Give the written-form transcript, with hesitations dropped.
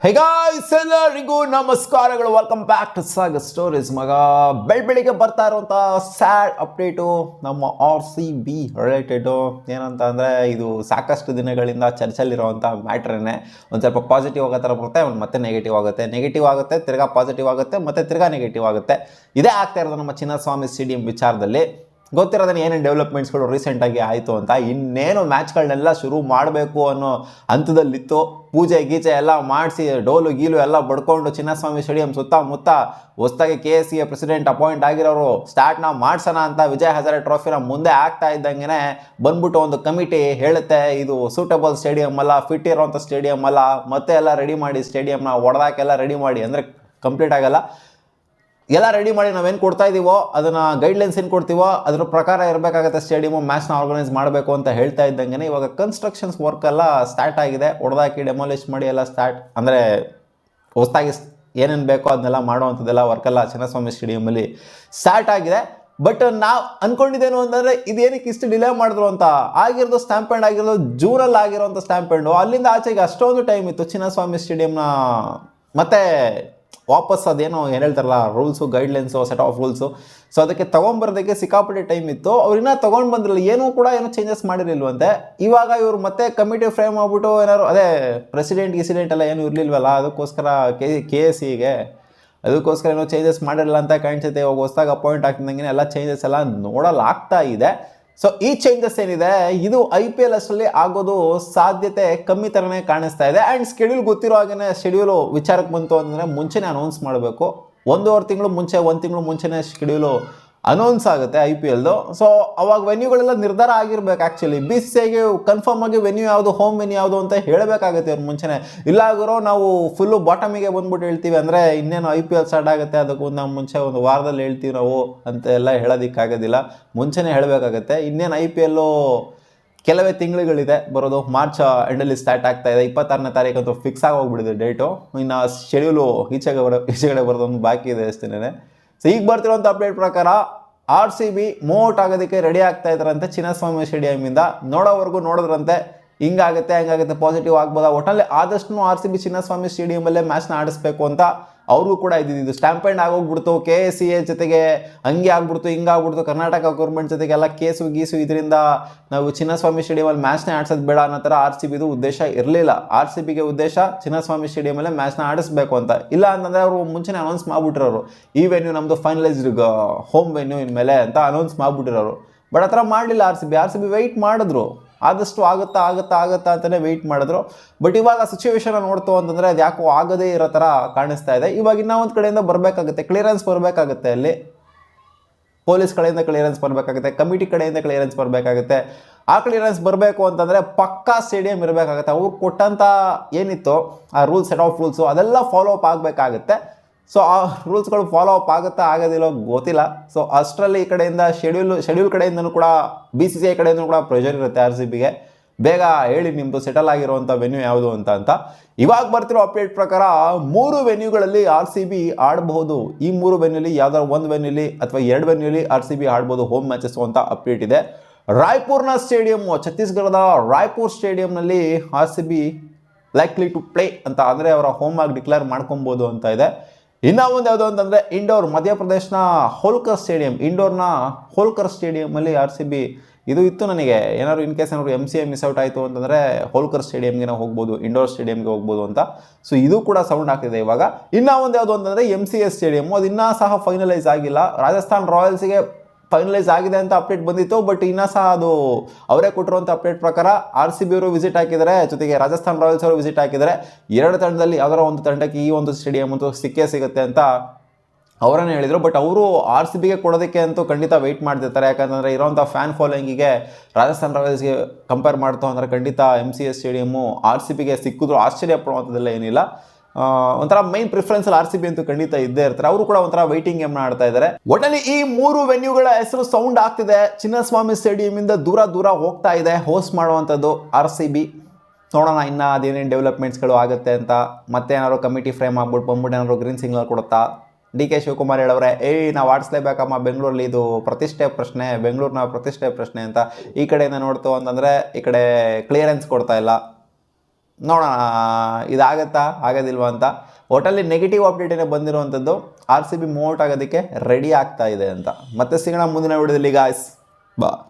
ಹೇ guys, ಎಲ್ಲರಿಗೂ ನಮಸ್ಕಾರಗಳು. Welcome back to Saga Stories. ಮಗ ಬೆಳಿಗ್ಗೆ ಬರ್ತಾ ಇರುವಂಥ ಸ್ಯಾಡ್ ಅಪ್ಡೇಟು ನಮ್ಮ RCB ರಿಲೇಟೆಡು. ಏನಂತ ಅಂದರೆ ಇದು ಸಾಕಷ್ಟು ದಿನಗಳಿಂದ ಚರ್ಚೆಯಲ್ಲಿರುವಂಥ ಮ್ಯಾಟ್ರನ್ನೇ. ಒಂದು ಸ್ವಲ್ಪ ಪಾಸಿಟಿವ್ ಆಗೋ ಥರ ಬರುತ್ತೆ, ಮತ್ತೆ ನೆಗೆಟಿವ್ ಆಗುತ್ತೆ, ತಿರ್ಗಾ ಪಾಸಿಟಿವ್ ಆಗುತ್ತೆ, ಮತ್ತೆ ತಿರ್ಗಾ ನೆಗೆಟಿವ್ ಆಗುತ್ತೆ. ಇದೇ ಆಗ್ತಾ ಇರೋದು ನಮ್ಮ ಚಿನ್ನಸ್ವಾಮಿ ಸ್ಟೇಡಿಯಂ ವಿಚಾರದಲ್ಲಿ. ಗೊತ್ತಿರೋದನ್ನ ಏನೇನು ಡೆವಲಪ್ಮೆಂಟ್ಸ್ಗಳು ರೀಸೆಂಟಾಗಿ ಆಯಿತು ಅಂತ. ಇನ್ನೇನು ಮ್ಯಾಚ್ಗಳನ್ನೆಲ್ಲ ಶುರು ಮಾಡಬೇಕು ಅನ್ನೋ ಹಂತದಲ್ಲಿತ್ತು. ಪೂಜೆ ಗೀಜೆ ಎಲ್ಲ ಮಾಡಿಸಿ ಡೋಲು ಗೀಲು ಎಲ್ಲ ಬಡ್ಕೊಂಡು ಚಿನ್ನಸ್ವಾಮಿ ಸ್ಟೇಡಿಯಂ ಸುತ್ತಮುತ್ತ ಹೊಸದಾಗಿ KSCA ಪ್ರೆಸಿಡೆಂಟ್ ಅಪಾಯಿಂಟ್ ಆಗಿರೋರು ಸ್ಟಾರ್ಟ್ನ ಮಾಡ್ಸೋಣ ಅಂತ ವಿಜಯ್ ಹಜಾರೆ ಟ್ರೋಫಿನ ಮುಂದೆ ಆಗ್ತಾ ಇದ್ದಂಗೆ ಬಂದ್ಬಿಟ್ಟು ಒಂದು ಕಮಿಟಿ ಹೇಳುತ್ತೆ ಇದು ಸೂಟಬಲ್ ಸ್ಟೇಡಿಯಂ ಅಲ್ಲ, ಫಿಟ್ ಇರೋವಂಥ ಸ್ಟೇಡಿಯಂ ಅಲ್ಲ, ಮತ್ತೆ ಎಲ್ಲ ರೆಡಿ ಮಾಡಿ ಸ್ಟೇಡಿಯಂನ ಹೊಡೆದಾಕೆಲ್ಲ ರೆಡಿ ಮಾಡಿ, ಅಂದರೆ ಕಂಪ್ಲೀಟ್ ಆಗಲ್ಲ, ಎಲ್ಲ ರೆಡಿ ಮಾಡಿ ನಾವೇನು ಕೊಡ್ತಾ ಇದ್ದೀವೋ ಅದನ್ನು ಗೈಡ್ಲೈನ್ಸ್ ಏನು ಕೊಡ್ತೀವೋ ಅದ್ರ ಪ್ರಕಾರ ಇರಬೇಕಾಗತ್ತೆ ಸ್ಟೇಡಿಯಮು, ಮ್ಯಾಚ್ನ ಆರ್ಗನೈಸ್ ಮಾಡಬೇಕು ಅಂತ ಹೇಳ್ತಾ ಇದ್ದಂಗೆ ಇವಾಗ ಕನ್ಸ್ಟ್ರಕ್ಷನ್ಸ್ ವರ್ಕ್ ಎಲ್ಲ ಸ್ಟಾರ್ಟ್ ಆಗಿದೆ. ಹೊಡೆದಾಕಿ ಡೆಮಾಲಿಷ್ ಮಾಡಿ ಎಲ್ಲ ಸ್ಟಾರ್ಟ್, ಅಂದರೆ ಹೊಸದಾಗಿ ಏನೇನು ಬೇಕೋ ಅದನ್ನೆಲ್ಲ ಮಾಡುವಂಥದ್ದೆಲ್ಲ ವರ್ಕೆಲ್ಲ ಚಿನ್ನಸ್ವಾಮಿ ಸ್ಟೇಡಿಯಮಲ್ಲಿ ಸ್ಟಾರ್ಟ್ ಆಗಿದೆ. ಬಟ್ ನಾವು ಅಂದ್ಕೊಂಡಿದ್ದೇನು ಅಂತಂದರೆ ಇದೇನಕ್ಕೆ ಇಷ್ಟು ಡಿಲೇ ಮಾಡಿದ್ರು ಅಂತ. ಆಗಿರೋದು ಸ್ಟ್ಯಾಂಪ್ ಆ್ಯಂಡ್ ಆಗಿರೋದು ಜೂನಲ್ಲಿ ಆಗಿರೋಂಥ ಸ್ಟ್ಯಾಂಪ್ ಆ್ಯಂಡು. ಅಲ್ಲಿಂದ ಆಚೆಗೆ ಅಷ್ಟೊಂದು ಟೈಮ್ ಇತ್ತು ಚಿನ್ನಸ್ವಾಮಿ ಸ್ಟೇಡಿಯಂನ ಮತ್ತೆ ವಾಪಸ್ ಅದೇನೋ ಏನು ಹೇಳ್ತಾರಲ್ಲ rules guidelines set of rules, so ಅದಕ್ಕೆ ತೊಗೊಂಬರೋದಕ್ಕೆ ಸಿಕ್ಕಾಪಟ್ಟೆ ಟೈಮ್ ಇತ್ತು. ಅವ್ರಿನ್ನ ತೊಗೊಂಡು ಬಂದಿರಲಿಲ್ಲ, ಏನೂ ಕೂಡ ಏನೂ ಚೇಂಜಸ್ ಮಾಡಿರಲಿಲ್ವಂತೆ. ಇವಾಗ ಇವರು ಮತ್ತೆ ಕಮಿಟಿ ಫ್ರೇಮ್ ಆಗ್ಬಿಟ್ಟು ಏನಾದ್ರು ಅದೇ ಗಿಸಿಡೆಂಟ್ ಎಲ್ಲ ಏನೂ ಇರಲಿಲ್ವಲ್ಲ, ಅದಕ್ಕೋಸ್ಕರ KSCAಗೆ ಅದಕ್ಕೋಸ್ಕರ ಏನೋ ಚೇಂಜಸ್ ಮಾಡಿರಲಿಲ್ಲ ಅಂತ ಕಾಣಿಸುತ್ತೆ. ಇವಾಗ ಹೊಸದಾಗಿ ಅಪಾಯಿಂಟ್ ಆಗ್ತಿದ್ದಂಗೆ ಎಲ್ಲ ಚೇಂಜಸ್ ಎಲ್ಲ ನೋಡಲಾಗ್ತಾ ಇದೆ. ಸೊ ಈ ಚೇಂಜಸ್ ಏನಿದೆ ಇದು IPL ಅಷ್ಟರಲ್ಲಿ ಆಗೋದು ಸಾಧ್ಯತೆ ಕಮ್ಮಿ ಥರನೇ ಕಾಣಿಸ್ತಾ ಇದೆ. ಆ್ಯಂಡ್ ಸ್ಕೆಡ್ಯೂಲ್ ಗೊತ್ತಿರೋ ಹಾಗೆ ಶೆಡ್ಯೂಲು ವಿಚಾರಕ್ಕೆ ಬಂತು ಅಂತಂದರೆ ಮುಂಚೆನೇ ಅನೌನ್ಸ್ ಮಾಡಬೇಕು. 1 ತಿಂಗಳು ಮುಂಚೆನೇ ಶೆಡ್ಯೂಲು ಅನೌನ್ಸ್ ಆಗುತ್ತೆ IPLದು. ಸೊ ಅವಾಗ ವೆನ್ಯೂಗಳೆಲ್ಲ ನಿರ್ಧಾರ ಆಗಿರ್ಬೇಕು. ಆ್ಯಕ್ಚುಲಿ BCCIಗೆ ಕನ್ಫರ್ಮ್ ಆಗಿ ವೆನ್ಯೂ ಯಾವುದು, ಹೋಮ್ ವೆನ್ಯೂ ಯಾವುದು ಅಂತ ಹೇಳಬೇಕಾಗುತ್ತೆ ಅವ್ರು ಮುಂಚೆನೇ. ಇಲ್ಲಾಗಿರೋ ನಾವು ಫುಲ್ಲು ಬಾಟಮಿಗೆ ಬಂದ್ಬಿಟ್ಟು ಹೇಳ್ತೀವಿ, ಅಂದರೆ ಇನ್ನೇನು IPL ಸ್ಟಾರ್ಟ್ ಆಗುತ್ತೆ ಅದಕ್ಕೂ ನಾವು ಮುಂಚೆ ಒಂದು ವಾರದಲ್ಲಿ ಹೇಳ್ತೀವಿ ನಾವು ಅಂತ ಎಲ್ಲ ಹೇಳೋದಕ್ಕಾಗೋದಿಲ್ಲ, ಮುಂಚೆನೇ ಹೇಳಬೇಕಾಗತ್ತೆ. ಇನ್ನೇನು IPL ಕೆಲವೇ ತಿಂಗಳುಗಳಿದೆ ಬರೋದು, ಮಾರ್ಚ್ ಎಂಡಲ್ಲಿ ಸ್ಟಾರ್ಟ್ ಆಗ್ತಾ ಇದೆ. 26ನೇ ತಾರೀಕಂತೂ ಫಿಕ್ಸ್ ಆಗಿ ಹೋಗ್ಬಿಟ್ಟಿದೆ ಡೇಟು. ಇನ್ನು ಶೆಡ್ಯೂಲು ಈಚೆಗಡೆ ಬರೋದೊಂದು ಬಾಕಿ ಇದೆ ಅಷ್ಟೇನೆ. ಸೊ ಈಗ ಬರ್ತಿರೋಂಥ ಅಪ್ಡೇಟ್ ಪ್ರಕಾರ RCB ಮೂವ್ಔಟ್ ಆಗೋದಕ್ಕೆ ರೆಡಿ ಆಗ್ತಾ ಇದ್ದಾರಂತೆ ಚಿನ್ನಸ್ವಾಮಿ ಸ್ಟೇಡಿಯಮಿಂದ. ನೋಡಿದ್ರಂತೆ ಹಿಂಗಾಗುತ್ತೆ ಪಾಸಿಟಿವ್ ಆಗ್ಬೋದಾ, ಒಟ್ಟಲ್ಲಿ ಆದಷ್ಟು RCB ಚಿನ್ನಸ್ವಾಮಿ ಸ್ಟೇಡಿಯಮಲ್ಲೇ ಮ್ಯಾಚ್ನ ಆಡಿಸ್ಬೇಕು ಅಂತ ಅವ್ರಿಗೂ ಕೂಡ ಇದ್ದಿದ್ದು. ಸ್ಟ್ಯಾಂಪ್ ಆ್ಯಂಡ್ ಆಗೋಗ್ಬಿಡ್ತು, KSCA ಜೊತೆಗೆ ಹಂಗೆ ಹಿಂಗಾಗ್ಬಿಡ್ತು, ಕರ್ನಾಟಕ ಗೌರ್ಮೆಂಟ್ ಜೊತೆಗೆಲ್ಲ ಕೇಸು ಇದರಿಂದ ನಾವು ಚಿನ್ನಸ್ವಾಮಿ ಸ್ಟೇಡಿಯಮಲ್ಲಿ ಮ್ಯಾಚ್ನ ಆಡಿಸೋದು ಬೇಡ ಅನ್ನೋ ಥರ RCBದು ಉದ್ದೇಶ ಇರಲಿಲ್ಲ. RCBಗೆ ಉದ್ದೇಶ ಚಿನ್ನಸ್ವಾಮಿ ಸ್ಟೇಡಿಯಮಲ್ಲೇ ಮ್ಯಾಚ್ನ ಆಡಿಸ್ಬೇಕು ಅಂತ. ಇಲ್ಲ ಅಂತಂದರೆ ಅವರು ಮುಂಚೆನೇ ಅನೌನ್ಸ್ ಮಾಡಿಬಿಟ್ಟಿರೋರು, ಈ ವೆನ್ಯೂ ನಮ್ಮದು ಫೈನಲೈಸ್ಡ್ ಹೋಮ್ ವೆನ್ಯೂ ಇನ್ಮೇಲೆ ಅಂತ ಅನೌನ್ಸ್ ಮಾಡಿಬಿಟ್ಟಿರೋರು. ಬಟ್ ಆ ಥರ ಮಾಡಲಿಲ್ಲ RCB ವೆಯ್ಟ್ ಮಾಡಿದ್ರು, ಆದಷ್ಟು ಆಗುತ್ತಾ ಅಂತಲೇ ವೆಯ್ಟ್ ಮಾಡಿದ್ರು. ಬಟ್ ಇವಾಗ ಸಿಚುವೇಶನ್ ನೋಡ್ತು ಅಂತಂದರೆ ಅದು ಯಾಕೋ ಆಗದೇ ಇರೋ ಥರ ಕಾಣಿಸ್ತಾ ಇದೆ. ಇವಾಗ ಇನ್ನೂ ಒಂದು ಕಡೆಯಿಂದ ಬರಬೇಕಾಗುತ್ತೆ, ಕ್ಲಿಯರೆನ್ಸ್ ಬರಬೇಕಾಗುತ್ತೆ, ಅಲ್ಲಿ ಪೊಲೀಸ್ ಕಡೆಯಿಂದ ಕ್ಲಿಯರೆನ್ಸ್ ಬರಬೇಕಾಗುತ್ತೆ, ಕಮಿಟಿ ಕಡೆಯಿಂದ ಕ್ಲಿಯರೆನ್ಸ್ ಬರಬೇಕಾಗುತ್ತೆ. ಆ ಕ್ಲಿಯರೆನ್ಸ್ ಬರಬೇಕು ಅಂತಂದರೆ ಪಕ್ಕಾ ಸ್ಟೇಡಿಯಂ ಇರಬೇಕಾಗುತ್ತೆ. ಅವ್ರು ಕೊಟ್ಟಂಥ ಏನಿತ್ತು ಆ ರೂಲ್ಸ್, ಸೆಟ್ ಆಫ್ ರೂಲ್ಸು ಅದೆಲ್ಲ ಫಾಲೋ ಅಪ್ ಆಗಬೇಕಾಗುತ್ತೆ. ಸೊ ಆ ರೂಲ್ಸ್ಗಳು ಫಾಲೋ ಅಪ್ ಆಗುತ್ತಾ ಆಗೋದಿಲ್ಲೋ ಗೊತ್ತಿಲ್ಲ. ಸೊ ಅಷ್ಟರಲ್ಲಿ ಈ ಕಡೆಯಿಂದ ಶೆಡ್ಯೂಲ್ ಕಡೆಯಿಂದನೂ ಕೂಡ BCCI ಕಡೆಯಿಂದನೂ ಕೂಡ ಪ್ರೆಷರ್ ಇರುತ್ತೆ RCBಗೆ, ಬೇಗ ಹೇಳಿ ನಿಮ್ಮದು ಸೆಟಲ್ ಆಗಿರುವಂಥ ವೆನ್ಯೂ ಯಾವುದು ಅಂತ. ಇವಾಗ ಬರ್ತಿರೋ ಅಪ್ಡೇಟ್ ಪ್ರಕಾರ 3 ವೆನ್ಯೂಗಳಲ್ಲಿ RCB ಆಡಬಹುದು. ಈ 3 ವೆನ್ಯೂಲಿ ಯಾವ್ದಾದ್ರು ಒಂದು ವೆನ್ಯೂಲಿ ಅಥವಾ 2 ವೆನ್ಯೂಲಿ RCB ಆಡ್ಬೋದು ಹೋಮ್ ಮ್ಯಾಚಸ್ ಅಂತ ಅಪ್ಡೇಟ್ ಇದೆ. ರಾಯ್ಪುರ್ನ ಸ್ಟೇಡಿಯಮ್ಮು, ಛತ್ತೀಸ್ಗಢದ ರಾಯ್ಪುರ್ ಸ್ಟೇಡಿಯಂನಲ್ಲಿ RCB ಲೈಕ್ಲಿ ಟು ಪ್ಲೇ ಅಂತ, ಅಂದರೆ ಅವರ ಹೋಮ್ ಆಗಿ ಡಿಕ್ಲೇರ್ ಮಾಡ್ಕೊಬೋದು ಅಂತ ಇದೆ. ಇನ್ನೂ ಒಂದು ಯಾವುದು ಅಂತಂದರೆ ಇಂಡೋರ್, ಮಧ್ಯಪ್ರದೇಶನ ಹೋಲ್ಕರ್ ಸ್ಟೇಡಿಯಂ, ಇಂಡೋರ್ನ ಹೋಲ್ಕರ್ ಸ್ಟೇಡಿಯಮಲ್ಲಿ RCB ಇದು ಇತ್ತು. ನನಗೆ ಏನಾದ್ರು ಇನ್ ಕೇಸ್ ಏನಾದ್ರು MCA ಮಿಸ್ ಔಟ್ ಆಯಿತು ಅಂತಂದರೆ ಹೋಲ್ಕರ್ ಸ್ಟೇಡಿಯಂಗೆ ನಾವು ಹೋಗ್ಬೋದು, ಇಂಡೋರ್ ಸ್ಟೇಡಿಯಂಗೆ ಹೋಗ್ಬೋದು ಅಂತ. ಸೊ ಇದು ಕೂಡ ಸೌಂಡ್ ಆಗ್ತಿದೆ ಇವಾಗ. ಇನ್ನೂ ಒಂದು ಯಾವುದು ಅಂತಂದರೆ MCA ಸ್ಟೇಡಿಯಮ್ಮು, ಅದು ಇನ್ನೂ ಸಹ ಫೈನಲೈಸ್ ಆಗಿಲ್ಲ. ರಾಜಸ್ಥಾನ್ ರಾಯಲ್ಸ್ಗೆ ಫೈನಲೈಸ್ ಆಗಿದೆ ಅಂತ ಅಪ್ಡೇಟ್ ಬಂದಿತ್ತು, ಬಟ್ ಇನ್ನೂ ಸಹ ಅದು ಅವರೇ ಕೊಟ್ಟಿರುವಂಥ ಅಪ್ಡೇಟ್ ಪ್ರಕಾರ RCB ಅವರು ವಿಸಿಟ್ ಹಾಕಿದ್ದಾರೆ, ಜೊತೆಗೆ ರಾಜಸ್ಥಾನ್ ರಾಯಲ್ಸ್ ಅವರು ವಿಸಿಟ್ ಹಾಕಿದ್ದಾರೆ. 2 ತಂಡದಲ್ಲಿ ಯಾವ್ದಾರ ಒಂದು ತಂಡಕ್ಕೆ ಈ ಒಂದು ಸ್ಟೇಡಿಯಂ ಅಂತೂ ಸಿಗುತ್ತೆ ಅಂತ ಅವರನ್ನೇ ಹೇಳಿದರು. ಬಟ್ ಅವರು RCBಗೆ ಕೊಡೋದಕ್ಕೆ ಅಂತೂ ಖಂಡಿತ ವೆಯ್ಟ್ ಮಾಡ್ತಿರ್ತಾರೆ, ಯಾಕಂದರೆ ಇರೋಂಥ ಫ್ಯಾನ್ ಫಾಲೋಯಿಂಗಿಗೆ ರಾಜಸ್ಥಾನ್ ರಾಯಲ್ಸ್ಗೆ ಕಂಪೇರ್ ಮಾಡ್ತು ಅಂದರೆ ಖಂಡಿತ MCA ಸ್ಟೇಡಿಯಮ್ಮು RCBಗೆ ಸಿಕ್ಕಿದ್ರು ಆಶ್ಚರ್ಯ ಪಡುವಂಥದ್ದೆಲ್ಲ ಏನಿಲ್ಲ. ಒಂಥರ ಮೈನ್ ಪ್ರಿಫರೆನ್ಸಲ್ಲಿ RCB ಅಂತೂ ಖಂಡಿತ ಇದ್ದೇ ಇರ್ತಾರೆ. ಅವರು ಕೂಡ ಒಂಥರ ವೈಟಿಂಗ್ ಗೇಮ್ನ ಆಡ್ತಾ ಇದ್ದಾರೆ. ಒಟ್ಟಲ್ಲಿ ಈ 3 ವೆನ್ಯೂಗಳ ಹೆಸರು ಸೌಂಡ್ ಆಗ್ತಿದೆ. ಚಿನ್ನಸ್ವಾಮಿ ಸ್ಟೇಡಿಯಮಿಂದ ದೂರ ಹೋಗ್ತಾ ಇದೆ ಹೋಸ್ಟ್ ಮಾಡುವಂಥದ್ದು RCB. ನೋಡೋಣ ಇನ್ನು ಅದೇನೇನು ಡೆವಲಪ್ಮೆಂಟ್ಸ್ಗಳು ಆಗುತ್ತೆ ಅಂತ. ಮತ್ತೆ ಏನಾದ್ರು ಕಮಿಟಿ ಫ್ರೇಮ್ ಆಗ್ಬಿಟ್ಟು ಬಂದ್ಬಿಟ್ಟು ಏನಾದ್ರು ಗ್ರೀನ್ ಸಿಗ್ನಲ್ ಕೊಡುತ್ತಾ. DK ಶಿವಕುಮಾರ್ ಹೇಳವ್ರೆ, ನಾವು ಆಡಿಸ್ಲೇಬೇಕಮ್ಮ, ಬೆಂಗಳೂರಲ್ಲಿ ಇದು ಬೆಂಗಳೂರಿನ ಪ್ರತಿಷ್ಠೆ ಪ್ರಶ್ನೆ ಅಂತ. ಈ ಕಡೆಯಿಂದ ನೋಡ್ತು ಅಂತಂದರೆ ಈ ಕಡೆ ಕ್ಲಿಯರೆನ್ಸ್ ಕೊಡ್ತಾ ಇಲ್ಲ. ನೋಡೋಣ ಇದಾಗತ್ತಾ ಆಗೋದಿಲ್ವಾ ಅಂತ. ಒಟ್ಟಲ್ಲಿ ನೆಗೆಟಿವ್ ಅಪ್ಡೇಟೇ ಬಂದಿರುವಂಥದ್ದು, RCB ಮೂವ್ ಔಟ್ ಆಗೋದಕ್ಕೆ ರೆಡಿ ಆಗ್ತಾ ಇದೆ ಅಂತ. ಮತ್ತೆ ಸಿಗೋಣ ಮುಂದಿನ ವಿಡಿಯೋದಲ್ಲಿ ಗಾಯ್ಸ್, ಬಾ.